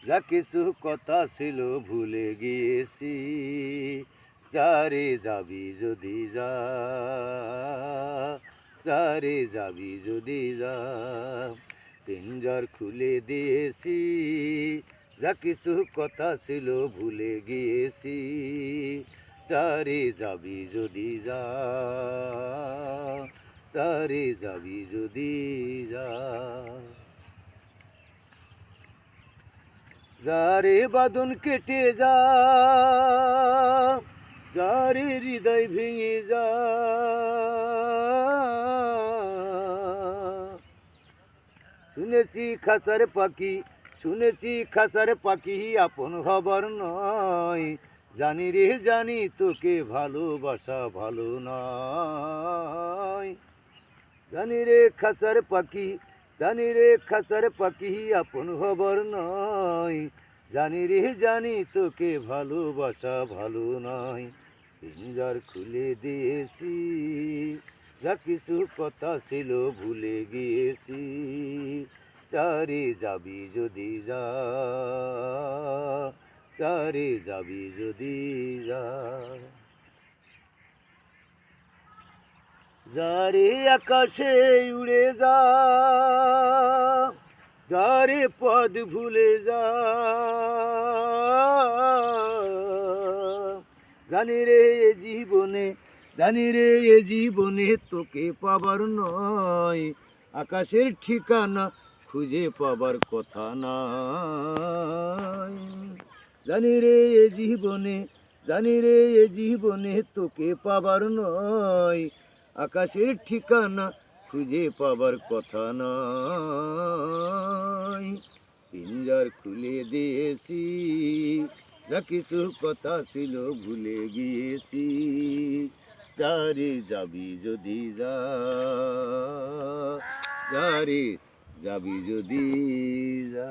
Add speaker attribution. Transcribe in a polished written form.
Speaker 1: যা কিছু কথা ছিল ভুলে গিয়েছি, যারে যাবি যদি যা, যারে যাবি যদি যা, পিঞ্জর খুলে দিয়েছি, যা কিছু কথা ছিল ভুলে গিয়েছি, যারে যাবি যদি যা, যারে যাবি যদি যা। যারে বাঁধন কেটে যা, যারে হৃদয় ভেঙে যা, শুনেছি খাঁচার পাখি, শুনেছি খাঁচার পাখি আপন হবার নয়, জানি রে জানি তোকে ভালোবাসা ভালো নয়। জানি রে খাঁচার পাখি, জানি রে খাঁচার পাখি আপন হবার নয়, জানি রে জানি তোকে ভালোবাসা ভালো নয়। পিঞ্জর খুলে দিয়েছি, যা কিছু কথা ছিল ভুলে গিয়েছি, চারে যাবি যদি যা, চারে যাবি যদি যা। যারে আকাশে উড়ে যা, যারে পদ ভুলে যা, জানি রে এ জীবনে, জানি রে এ জীবনে তোকে পাবার নয়, আকাশের ঠিকানা খুঁজে পাবার কথা নয়। জানি রে এ জীবনে, জানি রে এ জীবনে তোকে পাবার নয়, আকাশের ঠিকানা খুঁজে পাবার কথা নয়। পিঞ্জর খুলে দিয়েছি, যা কিছু কথা ছিল ভুলে গিয়েছি, যারে যাবি যদি যা, যারে যাবি যদি যা।